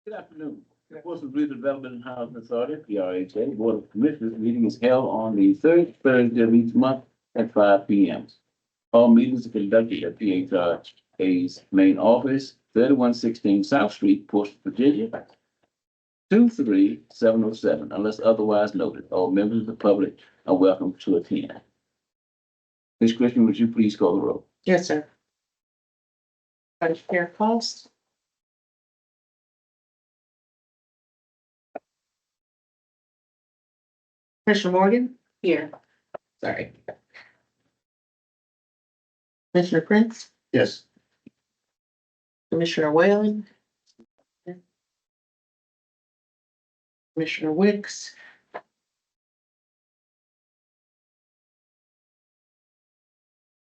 Good afternoon. The Portsmouth Redevelopment and Housing Authority, PRHA, Board of Commissioners meeting is held on the third Thursday of each month at 5 p.m. All meetings are conducted at PHRA's main office, 3116 South Street, Portsmouth, Virginia, 23707, unless otherwise noted. All members of the public are welcome to attend. Ms. Christian, would you please call the roll? Yes, sir. Vice Chair Cost. Commissioner Morgan? Here. Sorry. Commissioner Prince? Yes. Commissioner Whalen? Commissioner Wicks?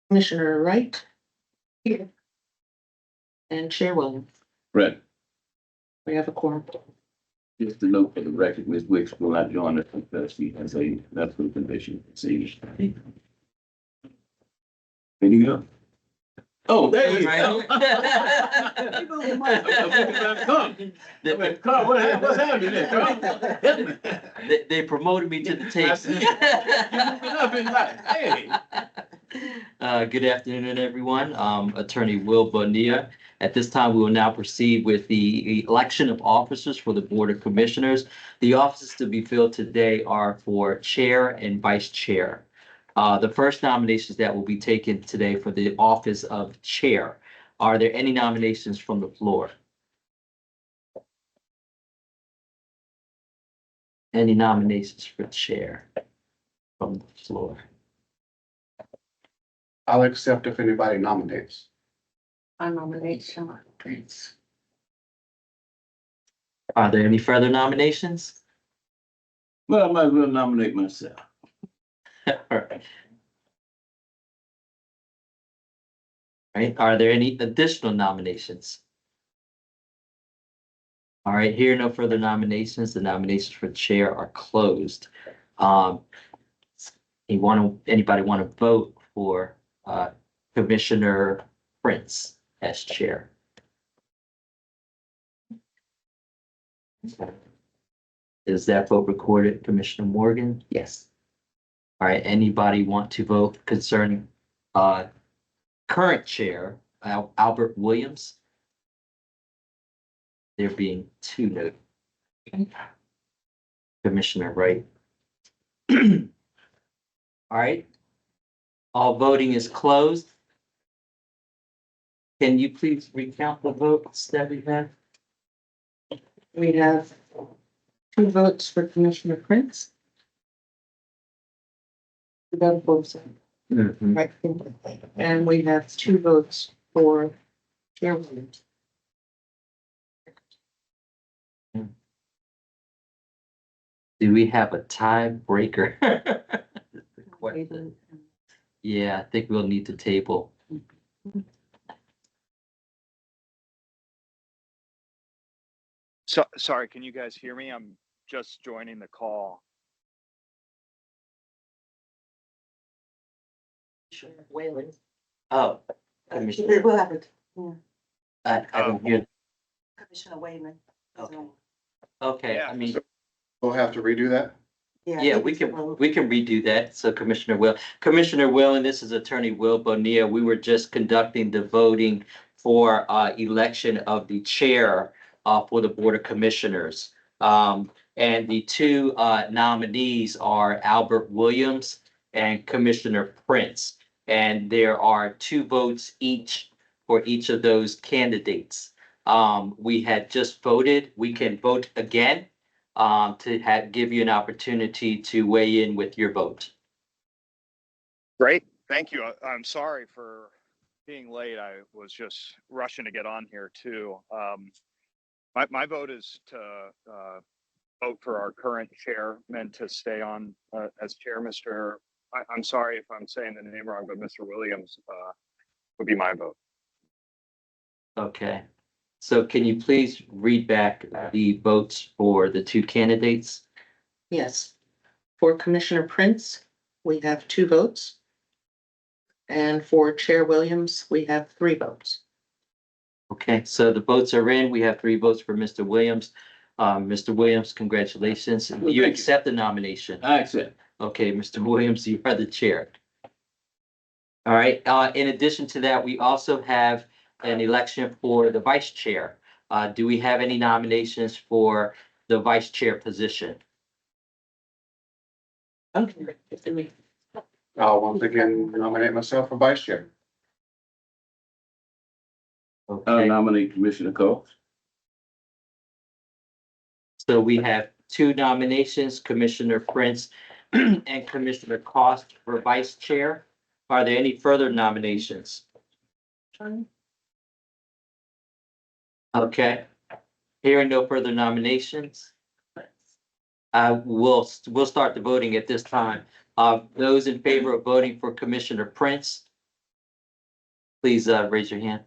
Commissioner Wright? Here. And Chair Williams. Brett, We have a quorum. just to note for the record, Ms. Wicks will not join us because she has a medical condition. See. There you go. Oh, there you go. Carl, what's happening there, Carl? They promoted me to the tape. Good afternoon, everyone. Attorney Will Bonilla. At this time, we will now proceed with the election of officers for the Board of Commissioners. The offices to be filled today are for Chair and Vice Chair. The first nominations that will be taken today for the office of Chair. Are there any nominations from the floor? Any nominations for Chair from the floor? I'll accept if anybody nominates. I nominate Sean Prince. Are there any further nominations? Well, I might as well nominate myself. All right. Right, are there any additional nominations? All right, here, no further nominations. The nominations for chair are closed. Anybody want to vote for Commissioner Prince as chair? Is that vote recorded, Commissioner Morgan? Yes. All right, anybody want to vote concerning current chair, Albert Williams? There being two notes. Commissioner Wright. All right. All voting is closed. Can you please recount the votes that we have? We have 2 votes for Commissioner Prince. We got both, right? And we have 2 votes for Chair Williams. Do we have a tiebreaker? Yeah, I think we'll need to table. So, sorry, can you guys hear me? I'm just joining the call. Whalen. Oh, Commissioner, We'll have it. I don't hear. Commissioner Whalen. Okay. Okay, Yeah. I mean, We'll have to redo that. yeah, we can redo that. So Commissioner Will, and this is Attorney Will Bonilla. We were just conducting the voting for election of the chair for the Board of Commissioners. And the 2 nominees are Albert Williams and Commissioner Prince. And there are 2 votes each for each of those candidates. We had just voted. We can vote again to give you an opportunity to weigh in with your vote. Great, thank you. I'm sorry for being late. I was just rushing to get on here too. My vote is to vote for our current chairman to stay on as chair. I'm sorry if I'm saying the name wrong, but Mr. Williams would be my vote. Okay. So can you please read back the votes for the 2 candidates? Yes. For Commissioner Prince, we have 2 votes. And for Chair Williams, we have 3 votes. Okay, so the votes are in. We have 3 votes for Mr. Williams. Mr. Williams, congratulations. Well, You thank you. accept the nomination. I accept. Okay, Mr. Williams, you are the chair. All right, in addition to that, we also have an election for the vice chair. Do we have any nominations for the vice chair position? Okay. I'll once again nominate myself for vice chair. I'll Okay, nominate Commissioner Cox. so we have 2 nominations, Commissioner Prince and Commissioner Cost for vice chair. Are there any further nominations? Okay, hearing no further nominations. We'll start the voting at this time. Those in favor of voting for Commissioner Prince, please, raise your hand.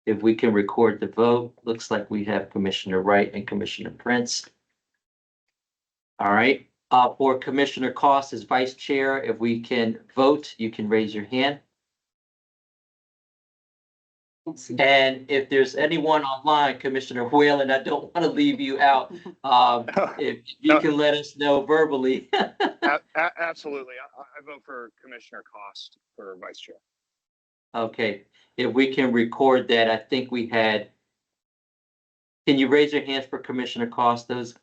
If we can record the vote, looks like we have Commissioner Wright and Commissioner Prince. All right, for Commissioner Cost as vice chair, if we can vote, you can raise your hand. And if there's anyone online, Commissioner Whalen, I don't want to leave you out. If you can let us know verbally. Absolutely. I vote for Commissioner Cost for vice chair. Okay, if we can record that, I think we had. Can you raise your hands for Commissioner Costas?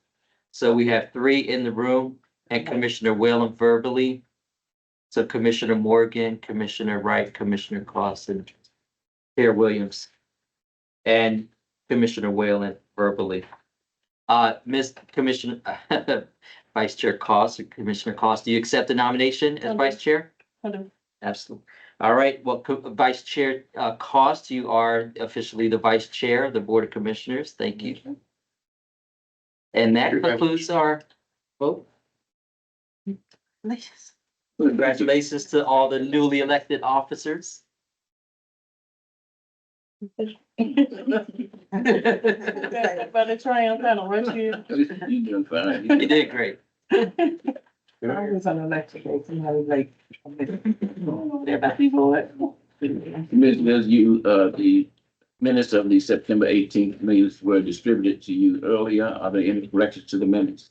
So we have 3 in the room and Commissioner Whalen verbally. So Commissioner Morgan, Commissioner Wright, Commissioner Cost, and Chair Williams. And Commissioner Whalen verbally. Miss Commissioner, Vice Chair Cost, or Commissioner Cost, do you accept the nomination as Vice Chair? Absolutely. All right, well, Vice Chair Cost, you are officially the Vice Chair of the Board of Commissioners. Thank you. And that Thank you very concludes our vote. Congratulations to all the newly elected officers. But it's trying kind of rush you. You doing fine. You did great. I was on election day, somebody like. Everybody vote. Commissioners, the minutes of the September 18th meetings were distributed to you earlier. Are there any corrections to the minutes?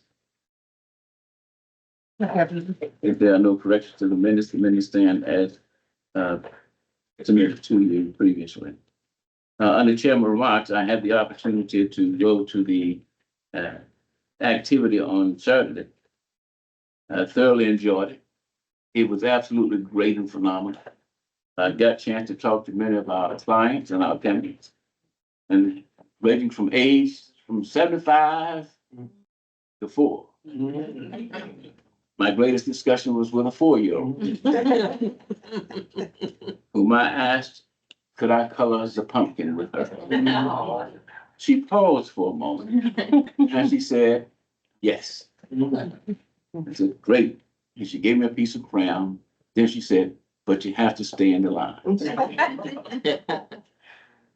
If there are no corrections to the minutes stand as submitted to you previously. Under Chairman remarks, I had the opportunity to go to the activity on Saturday. I thoroughly enjoyed it. It was absolutely great and phenomenal. I got a chance to talk to many of our clients and our candidates, and ranging from age from 75 to 4. My greatest discussion was with a 4-year-old whom I asked, could I color as a pumpkin with her? She paused for a moment and she said, yes. I said, great. And she gave me a piece of crayon. Then she said, but you have to stay in the line.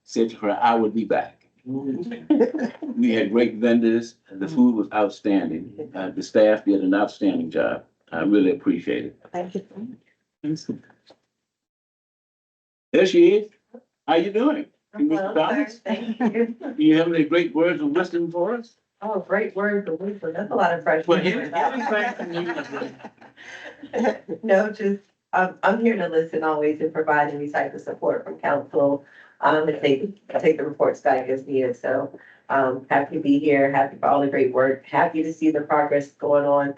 Said to her, I will be back. We had great vendors. The food was outstanding. The staff did an outstanding job. I really appreciate it. Thank you. There she is. How you doing? Well, Thomas? thank you. Do you have any great words of wisdom for us? Oh, great word for wisdom. That's a lot of pressure. Well, anything from you. No, just, I'm here to listen always and provide any type of support from council. And take the reports back as needed. So, happy to be here, happy for all the great work, happy to see the progress going on,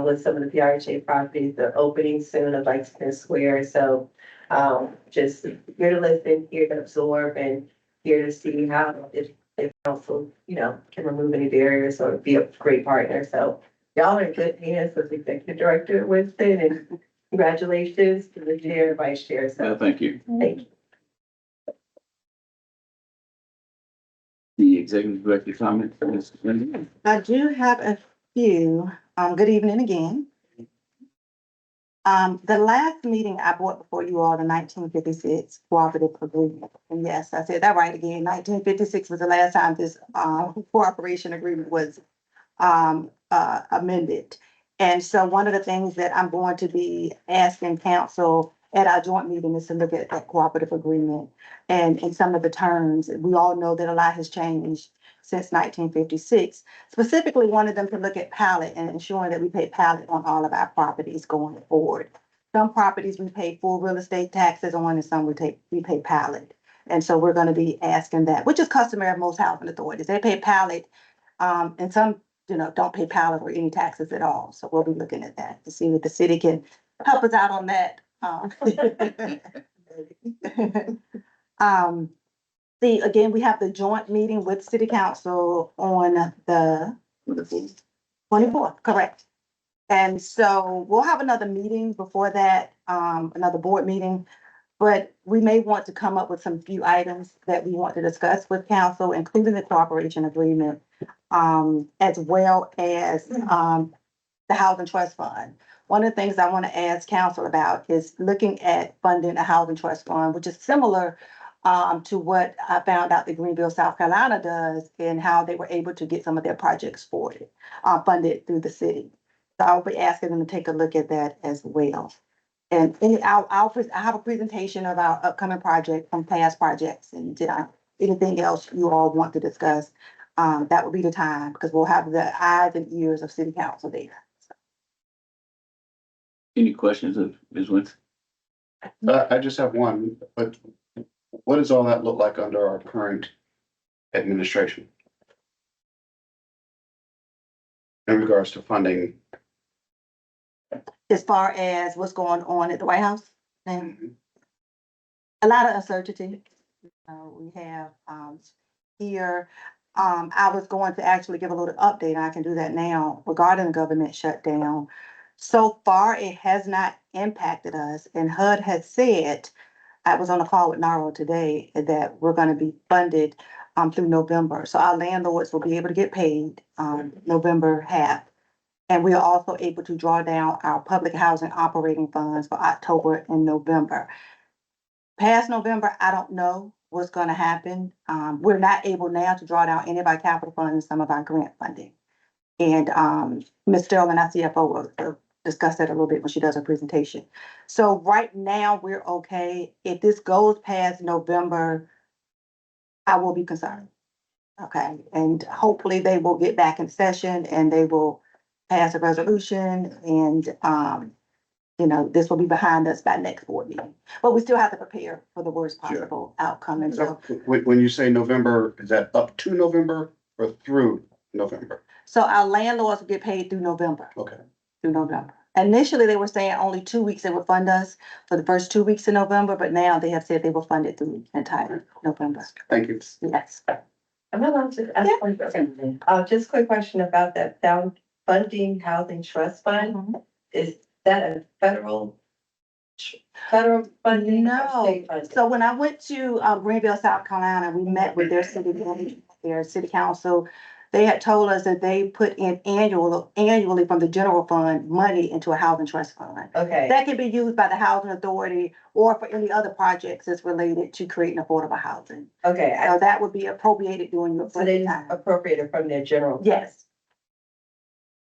with some of the PRHA properties, the opening soon of Lexington Square. So, just here to listen, here to absorb, and here to see how if council, can remove any barriers or be a great partner. So y'all are in good hands with Executive Director Winston, and congratulations to the chair and vice chair. So Thank you. thank you. The executive director comment, Ms. Lindsay? I do have a few. Good evening again. The last meeting I brought before you all, the 1956 cooperative agreement. And yes, I said that right again. 1956 was the last time this cooperation agreement was amended. And so one of the things that I'm going to be asking council at our joint meeting is to look at that cooperative agreement and some of the terms. We all know that a lot has changed since 1956. Specifically, wanted them to look at pallet and ensuring that we pay pallet on all of our properties going forward. Some properties we pay full real estate taxes on, and some we pay pallet. And so we're going to be asking that, which is customary of most housing authorities. They pay pallet, and some, don't pay pallet or any taxes at all. So we'll be looking at that to see if the city can help us out on that. Again, we have the joint meeting with city council on the 24th, correct? And so we'll have another meeting before that, another board meeting. But we may want to come up with some few items that we want to discuss with council, including the cooperation agreement, as well as the housing trust fund. One of the things I want to ask council about is looking at funding a housing trust fund, which is similar to what I found out that Greenville, South Carolina does, and how they were able to get some of their projects funded through the city. So I'll be asking them to take a look at that as well. And I have a presentation of our upcoming project from past projects, and anything else you all want to discuss, that would be the time, because we'll have the eyes and ears of city council there. Any questions of Ms. Winston? I just have one, but what does all that look like under our current administration? In regards to funding? As far as what's going on at the White House, and a lot of uncertainty. We have here, I was going to actually give a little update, and I can do that now, regarding the government shutdown. So far, it has not impacted us, and HUD has said, I was on a call with NARO today, that we're going to be funded through November. So our landlords will be able to get paid November half. And we are also able to draw down our public housing operating funds for October and November. Past November, I don't know what's going to happen. We're not able now to draw down any of our capital funds and some of our grant funding. And Ms. Sterling, our CFO, will discuss that a little bit when she does her presentation. So right now, we're okay. If this goes past November, I will be concerned. Okay, and hopefully they will get back in session and they will pass a resolution, and this will be behind us by next board meeting. But we still have to prepare for the worst possible outcome. And so When you say November, is that up to November or through November? So our landlords will get paid through November. Okay. Through November. Initially, they were saying only 2 weeks they would fund us for the first 2 weeks in November, but now they have said they will fund it through entire November. Thank you. Yes. I'm allowed to ask one question. Just a quick question about that funding housing trust fund. Mhm. Is that a federal funding? Or No. state funding? So when I went to Greenville, South Carolina, we met with their city council. They had told us that they put in annually from the general fund money into a housing trust fund. Okay, That can be used by the housing authority or for any other projects that's related to creating affordable housing. okay. So that would be appropriated during your So they budget just time. appropriated from their general? fund? Yes,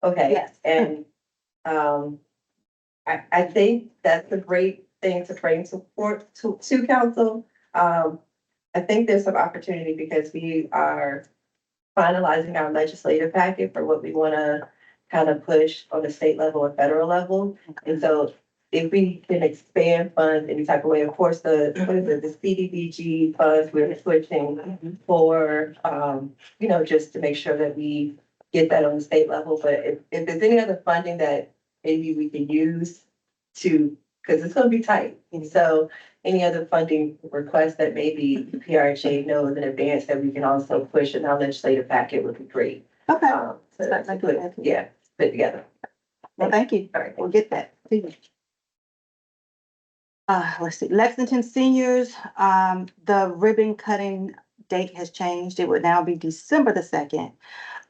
Okay. yes. And, I think that's a great thing to bring support to council. I think there's some opportunity because we are finalizing our legislative packet for what we want to kind of push on the state level and federal level. And so if we can expand funds any type of way, of course, the CDBG funds, we're switching for, just to make sure that we get that on the state level. But if there's any other funding that maybe we can use because it's going to be tight. And so any other funding requests that maybe PRHA knows in advance that we can also push in our legislative packet would be great. Okay. Put together. Well, thank you. All right. We'll get that. Let's see, Lexington seniors, the ribbon cutting date has changed. It would now be December the 2nd.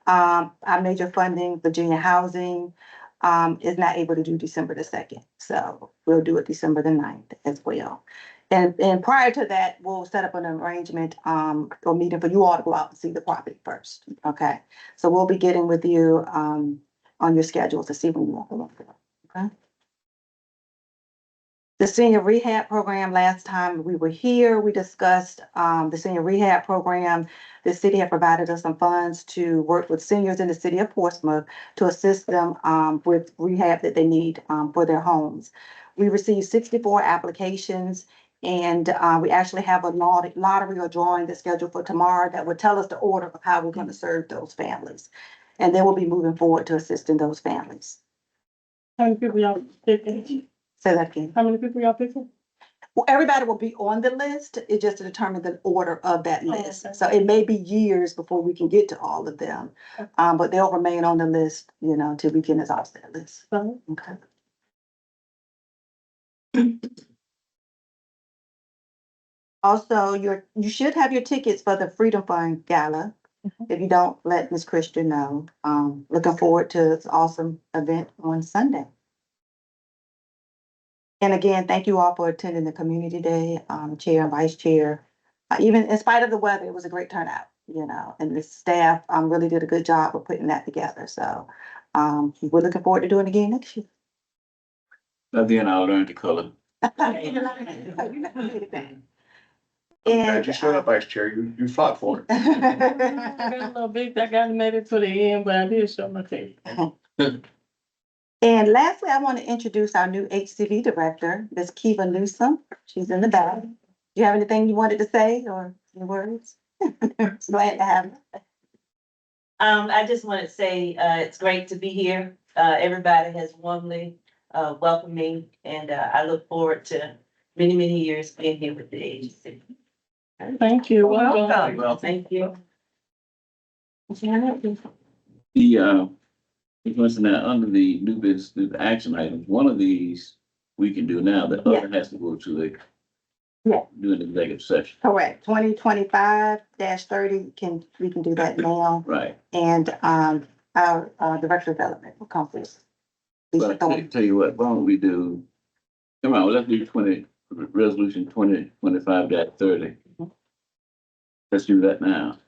Our major funding, Virginia Housing, is not able to do December the 2nd. So we'll do it December the 9th as well. And prior to that, we'll set up an arrangement, or meeting for you all to go out and see the property first. Okay. So we'll be getting with you, on your schedule to see when you want to look. Okay. The senior rehab program, last time we were here, we discussed the senior rehab program. The city had provided us some funds to work with seniors in the city of Portsmouth to assist them with rehab that they need for their homes. We received 64 applications, and we actually have a lottery or drawing that's scheduled for tomorrow that will tell us the order of how we're going to serve those families. And then we'll be moving forward to assisting those families. How many people y'all picking? Say that again. How many people y'all picking? Well, everybody will be on the list. It's just to determine the order of that list. okay. So it may be years before we can get to all of them. But they'll remain on the list, until we can exhaust that list. So, Okay. Also, you should have your tickets for the Freedom Fund Gala. If you don't, let Ms. Christian know. Looking forward to this awesome event on Sunday. And again, thank you all for attending the community day, chair and vice chair. Even in spite of the weather, it was a great turnout, and the staff really did a good job of putting that together. So we're looking forward to doing it again next year. Again, I'll learn to color. I'm And, glad you showed up, Vice Chair. You fought for it. I got a little big, I got made it to the end, but I did show my face. And lastly, I want to introduce our new HCV director, Ms. Kiva Newsom. She's in the back. Do you have anything you wanted to say or any words? Glad to have her. I just want to say, it's great to be here. Everybody has warmly, welcomed me, and, I look forward to many, many years being here with the agency. Thank you. Welcome. Well, Thank you. because now under the new business, new action items, one of these we can do now, the other has to go to the. Yeah. Do an executive session, Correct. 2025-30 we can do that now. right? And our director of development will come first. Lisa But tell you what, why don't we do, come on, let's do resolution 2025-30. Let's do that now.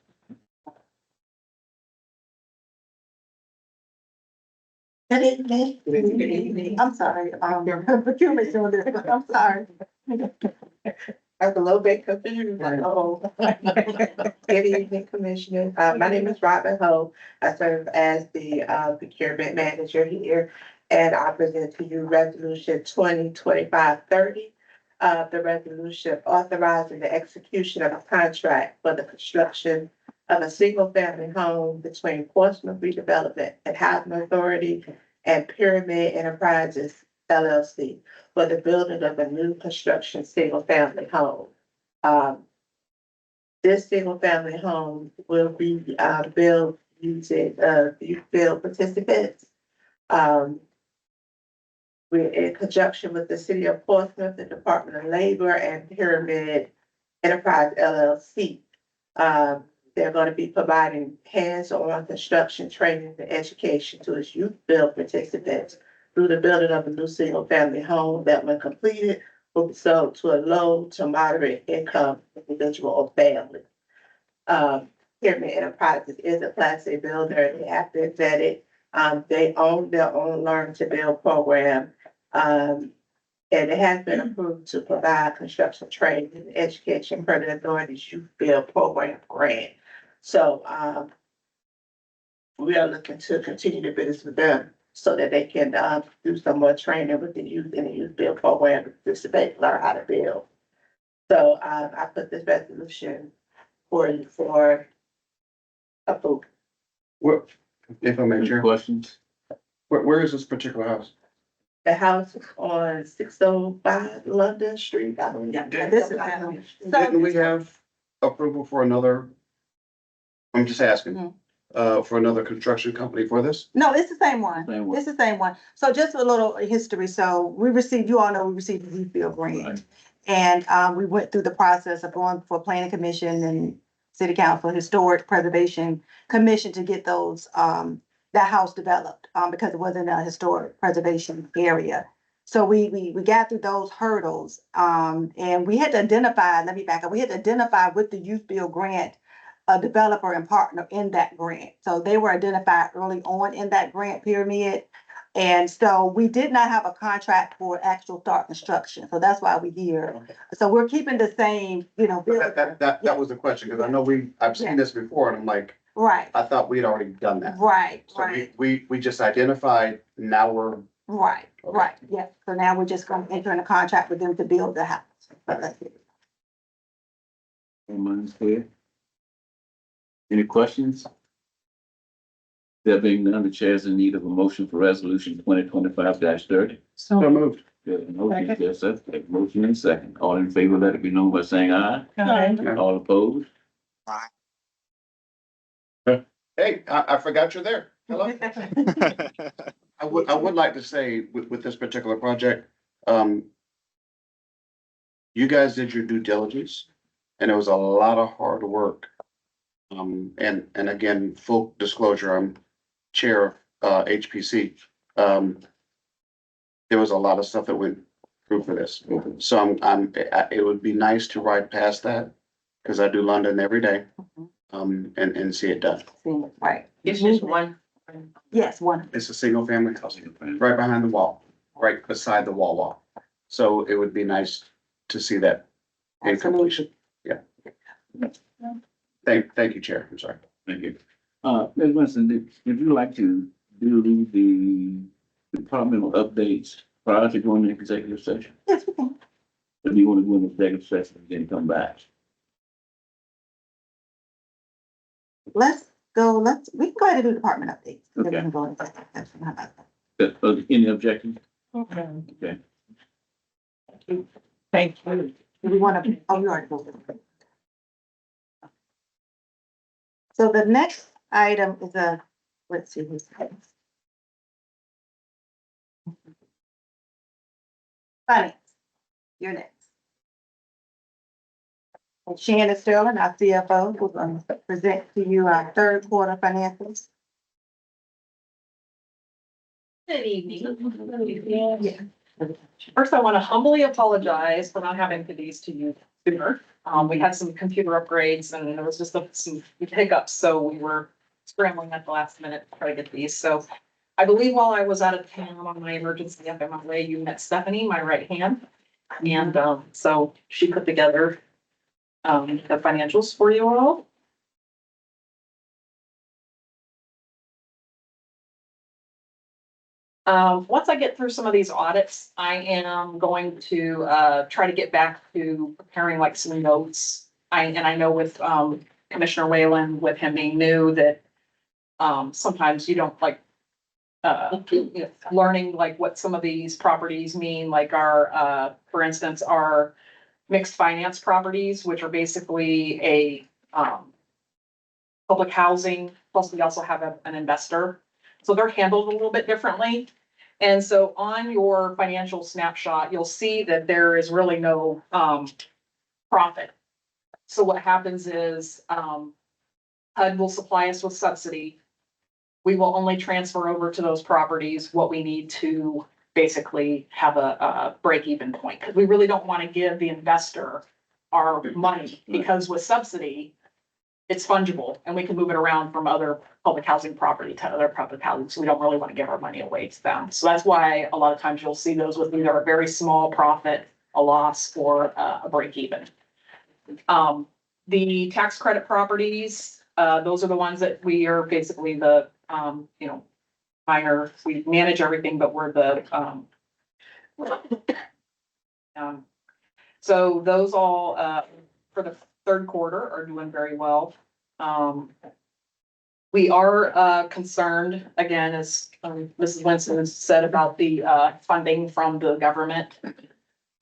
Good evening. I'm sorry, procurement's doing this, but I'm sorry. I was a little bit confused, like, oh. Good evening, Commissioner. My name is Robin Ho. I serve as the procurement manager here. And I present to you resolution 2025-30. The resolution authorizing the execution of a contract for the construction of a single-family home between Portsmouth Redevelopment and Housing Authority and Pyramid Enterprises LLC for the building of a new construction single-family home. This single-family home will be built using youth build participants. We're in conjunction with the City of Portsmouth, the Department of Labor, and Pyramid Enterprise LLC. They're going to be providing hands-on construction training and education to its youth build participants through the building of a new single-family home that, when completed, will be sold to a low to moderate income individual or family. Pyramid Enterprises is a Class A builder. They have been vetted. They own their own Learn to Build program. And it has been approved to provide construction training and education per the authority's youth build program grant. So, we are looking to continue the business with them so that they can, do some more training with the youth in the youth build program to participate, learn how to build. So, I put this resolution for you for approval. What, if I may, Any Chair, questions? where is this particular house? The house is on 605 London Street. I believe. This is- Didn't we have approval for another? I'm just asking, for another construction company for this? No, it's the same one. Same one. It's the same one. So just a little history. So you all know we received the youth build grant. Right. And we went through the process of going for planning commission and city council, historic preservation commission to get those, that house developed, because it wasn't a historic preservation area. So we got through those hurdles, and we had to identify, let me back up, we had to identify with the youth build grant, a developer and partner in that grant. So they were identified early on in that grant pyramid. And so we did not have a contract for actual start construction, so that's why we're here. So we're keeping the same, builder. That was the question, because I know I've seen this before, and I'm like, Right, I thought we'd already done that. right, So right, we just identified, now we're, right, right, yeah. So now we're just gonna enter in a contract with them to build the house. That's it. All minds clear? Any questions? There being none, the chair is in need of a motion for resolution 2025-30. so moved. There's a motion, yes, sir. Take motion in second. All in favor, let it be known by saying aye. All opposed? Hey, I forgot you're there. Hello. I would like to say with this particular project, you guys did your due diligence, and it was a lot of hard work. And again, full disclosure, I'm chair of HPC. There was a lot of stuff that went through for this. So it would be nice to ride past that, because I do London every day, and see it done. Right. It's just one. Yes, one. It's a single family house, right behind the wall, right beside the wall. So it would be nice to see that in completion. Yeah. Thank you, Chair. I'm sorry. Thank you. Ms. Winston, would you like to do the departmental updates prior to going into executive session? Yes, we can. Or do you want to go into executive session and then come back? We can go ahead and do department updates. Then we Okay. can go into executive session. How about that? Any objections? Okay. Okay. Thank you. Do we want to, oh, you already voted. So the next item is let's see who's next. Finance, you're next. And Shannon Sterling, our CFO, will present to you our third quarter financials. Good evening. Yeah. First, I want to humbly apologize for not having these to you sooner. We had some computer upgrades and there was just some hiccups, so we were scrambling at the last minute to try to get these. So I believe while I was out of town on my emergency FMLA, you met Stephanie, my right hand. And so she put together the financials for you all. Once I get through some of these audits, I am going to try to get back to preparing like some notes. I know with Commissioner Whalen, with him being new, that sometimes you don't like learning like what some of these properties mean, like our for instance, our mixed finance properties, which are basically a public housing, plus we also have an investor. So they're handled a little bit differently. And so on your financial snapshot, you'll see that there is really no profit. So what happens is HUD will supply us with subsidy. We will only transfer over to those properties what we need to basically have a break-even point. Because we really don't want to give the investor our money, because with subsidy, it's fungible and we can move it around from other public housing property to other public housing. So we don't really want to give our money away to them. So that's why a lot of times you'll see those with either a very small profit, a loss, or a break even. The tax credit properties, those are the ones that we are basically the, minor, we manage everything, but we're the, so those all, for the third quarter are doing very well. We are concerned, again, as Mrs. Winston said, about the funding from the government.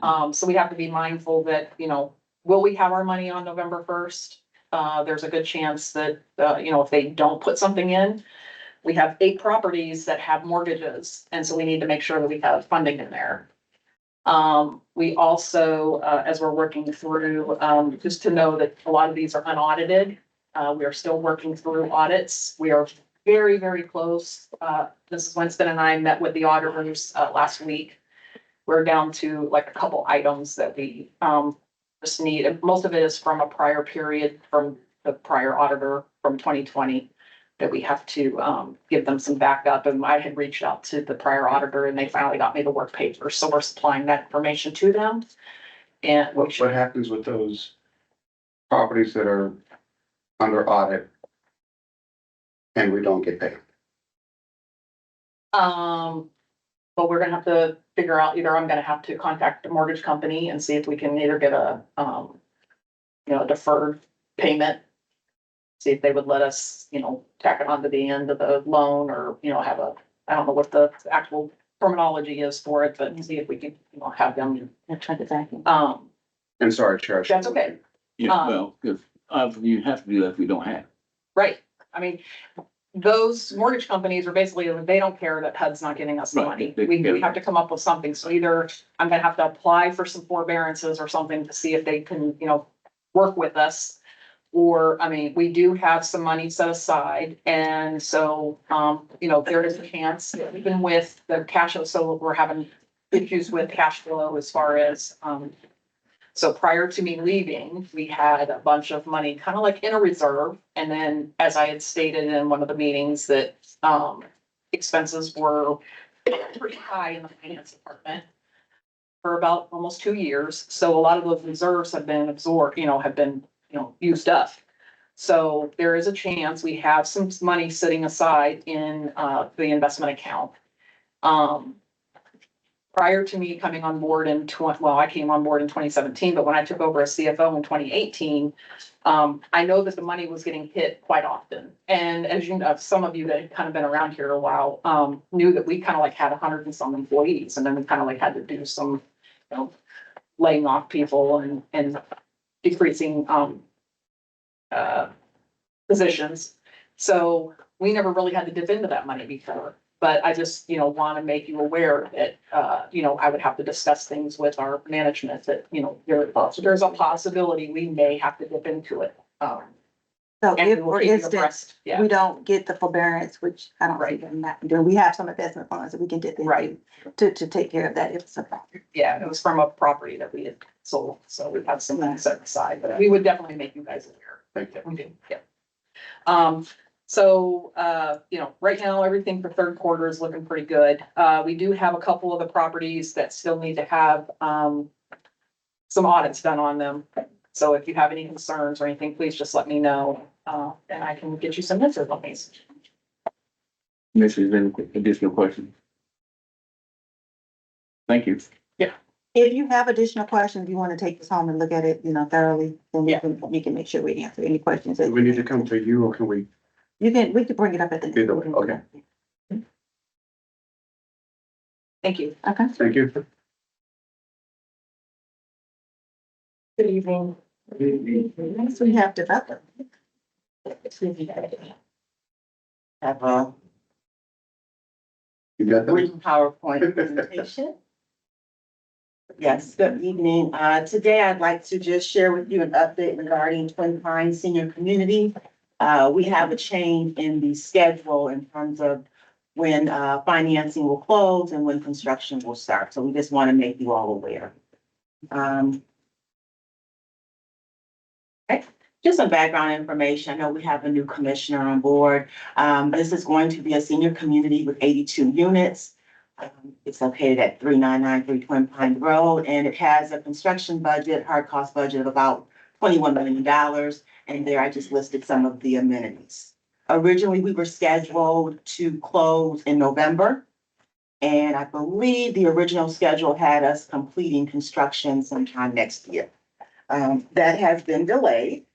So we have to be mindful that, will we have our money on November 1st? There's a good chance that, if they don't put something in, we have 8 properties that have mortgages. And so we need to make sure that we have funding in there. We also, as we're working through, just to know that a lot of these are unaudited. We are still working through audits. We are very, very close. Mrs. Winston and I met with the auditors last week. We're down to like a couple items that we just need. Most of it is from a prior period from the prior auditor from 2020. that we have to, give them some backup. And I had reached out to the prior auditor and they finally got me the work paper. So we're supplying that information to them. And we What should, happens with those properties that are under audit and we don't get paid? but we're gonna have to figure out, either I'm gonna have to contact the mortgage company and see if we can either get a, deferred payment. See if they would let us, tack it onto the end of the loan or, have a, I don't know what the actual terminology is for it, but see if we can, have them, And sorry, Chair. that's okay. Yeah, well, because you have to do that if we don't have. Right. I mean, those mortgage companies are basically, they don't care that HUD's not giving us the Right, money. they We care. have to come up with something. So either I'm gonna have to apply for some forbearances or something to see if they can, work with us. Or, I mean, we do have some money set aside. And so, there is a chance, even with the cash, so we're having issues with cash flow as far as, so prior to me leaving, we had a bunch of money kind of like in a reserve. And then, as I had stated in one of the meetings, that expenses were pretty high in the finance department for about almost 2 years. So a lot of those reserves have been absorbed, used up. So there is a chance we have some money sitting aside in the investment account. Prior to me coming on board in I came on board in 2017, but when I took over as CFO in 2018, I know that the money was getting hit quite often. And as you know, some of you that had kind of been around here a while, knew that we kind of like had 100 and some employees, and then we kind of like had to do some, laying off people and decreasing, positions. So we never really had to dip into that money before. But I just, want to make you aware that, I would have to discuss things with our management that, there's a possibility we may have to dip into it. So And we if, will for keep you instance, abreast. Yeah, we don't get the forbearance, which I don't see Right. them not doing, we have some investment funds that we can dip into Right. to take care of that if it's a problem. yeah, it was from a property that we had sold, so we have some money set aside, but we would definitely make you guys aware. Thank you. We do, yeah. Right now, everything for third quarter is looking pretty good. We do have a couple of the properties that still need to have, some audits done on them. So if you have any concerns or anything, please just let me know, and I can get you some answers on these. Commissioners, any additional questions? Thank you. If you have additional questions, you want to take this home and look at it, thoroughly, then Yeah. we can make sure we answer any questions. Do we need to come to you or can we? We could bring it up at the. Either way, okay. Thank you. Okay. Thank you. Good evening. Next, we have development. Have a You got brief that? PowerPoint presentation. Yes, good evening. Today I'd like to just share with you an update regarding Twin Pines Senior Community. We have a change in the schedule in terms of when financing will close and when construction will start. So we just want to make you all aware. Okay. Just some background information. I know we have a new commissioner on board. This is going to be a senior community with 82 units. It's located at 3993 Twin Pine Road, and it has a construction budget, hard cost budget of about $21 million. And there I just listed some of the amenities. Originally, we were scheduled to close in November. And I believe the original schedule had us completing construction sometime next year. That has been delayed.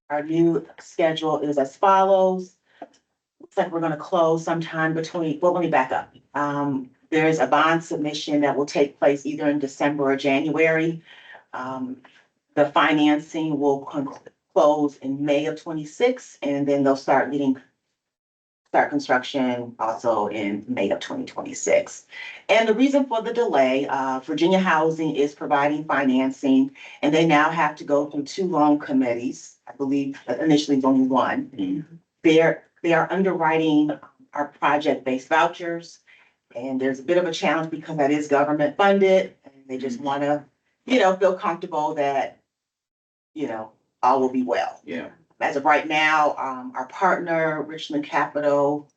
Our new schedule is as follows. Looks like we're gonna close sometime between, well, let me back up. There's a bond submission that will take place either in December or January. The financing will close in May of 26, and then they'll start construction also in May of 2026. And the reason for the delay, Virginia Housing is providing financing, and they now have to go through 2 loan committees. I believe initially only one. They are underwriting our project-based vouchers, and there's a bit of a challenge because that is government funded, and they just wanna, feel comfortable that, all will be well. Yeah. as of right now, our partner, Richmond Capital,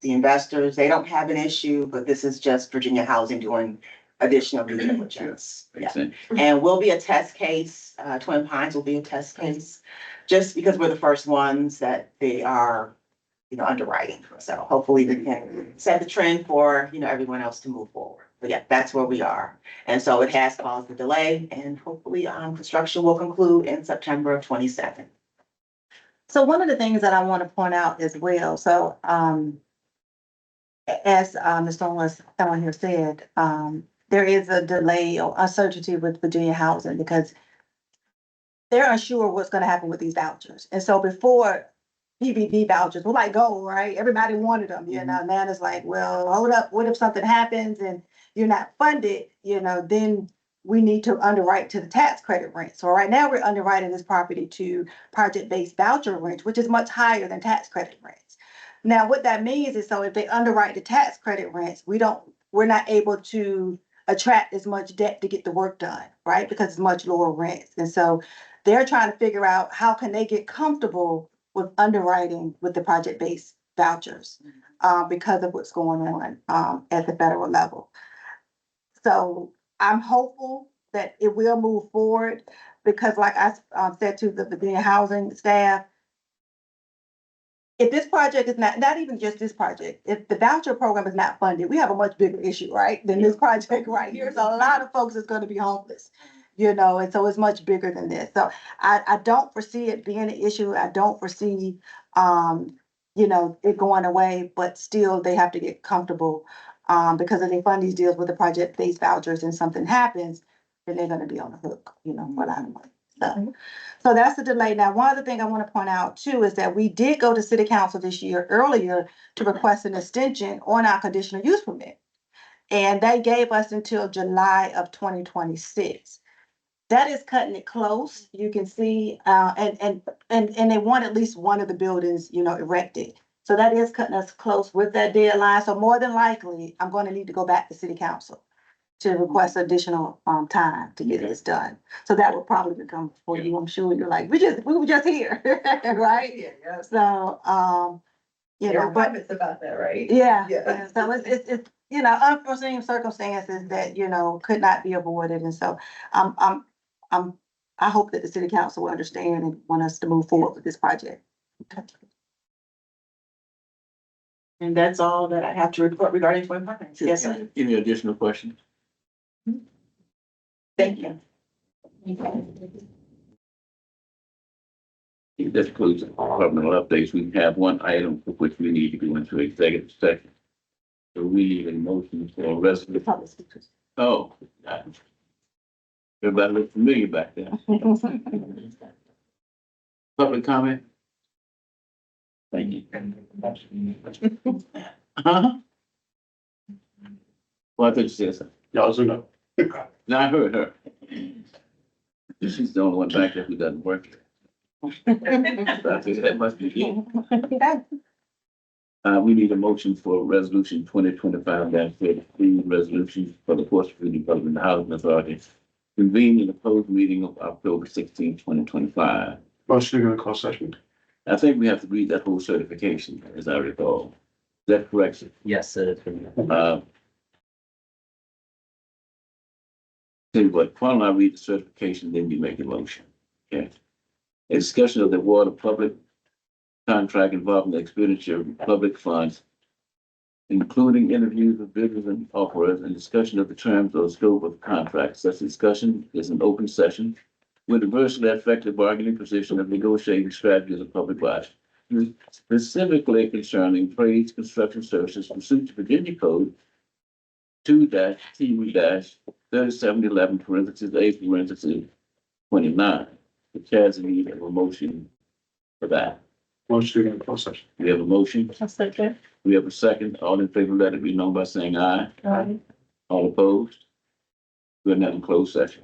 the investors, they don't have an issue, but this is just Virginia Housing doing additional due diligence. Yeah. Makes sense. And will be a test case, Twin Pines will be a test case, just because we're the first ones that they are, underwriting. So hopefully we can set the trend for, everyone else to move forward. But yeah, that's where we are. And so it has caused a delay, and hopefully, construction will conclude in September of 27. So one of the things that I want to point out as well, so, as, Ms. Thorne was someone here said, there is a delay or uncertainty with Virginia Housing because they're unsure what's gonna happen with these vouchers. And so before PBB vouchers were like gold, right? Everybody wanted them, now it's like, well, hold up, what if something happens and you're not funded, then we need to underwrite to the tax credit rent. So right now we're underwriting this property to project-based voucher rent, which is much higher than tax credit rents. Now, what that means is, so if they underwrite the tax credit rents, we're not able to attract as much debt to get the work done, right? Because it's much lower rents. And so they're trying to figure out how can they get comfortable with underwriting with the project-based vouchers, because of what's going on, at the federal level. So I'm hopeful that it will move forward because like I said to the Virginia Housing staff, if this project is not even just this project, if the voucher program is not funded, we have a much bigger issue, right? Than this project right here. There's a lot of folks that's gonna be homeless, and so it's much bigger than this. So I don't foresee it being an issue. I don't foresee, it going away, but still they have to get comfortable. Because if they fund these deals with the project-based vouchers and something happens, then they're gonna be on the hook, for a lot of money. So that's the delay. Now, one other thing I want to point out too is that we did go to city council this year earlier to request an extension on our conditional use permit. And they gave us until July of 2026. That is cutting it close. You can see, and they want at least one of the buildings, erected. So that is cutting us close with that deadline. So more than likely, I'm going to need to go back to city council to request additional time to get this done. So that will probably become for you. I'm sure you're like, we were just here, right? Yeah. So, There were but comments about that, right? yeah, Yeah. so it's unforeseen circumstances that could not be avoided, and so I hope that the city council will understand and want us to move forward with this project. And that's all that I have to report regarding Twin Pines. Yes, sir. Any additional questions? Thank you. That concludes departmental updates. We have one item for which we need to go into executive session. So we need a motion for a resolution. Public speakers. Oh. Everybody look familiar back there. Public comment? Thank you. Huh? Well, I thought you said something. Y'all should know. No, I heard her. She's the only one back there who doesn't work. So I think that must be you. We need a motion for resolution 2025-33, resolution for the Portsmouth Development Housing Authority, convening a closed meeting of October 16, 2025. Motion to go to closed session. I think we have to read that whole certification, as I recall. Is that correct, sir? Yes, sir. Tell you what, why don't I read the certification, then you make a motion, okay? A discussion of the award of public contract involving the expenditure of public funds, including interviews with bidders and offerers, and discussion of the terms or scope of contracts. Such discussion is an open session with adversely affected bargaining position of negotiating strategies of public body, specifically concerning trades, construction services, pursuant to Virginia Code 2-T-3711, parentheses, A, parentheses, 29, which has a need of a motion for that. Motion to go to closed session. We have a motion. I second. We have a second. All in favor, let it be known by saying aye. Aye. All opposed? We're now in closed session.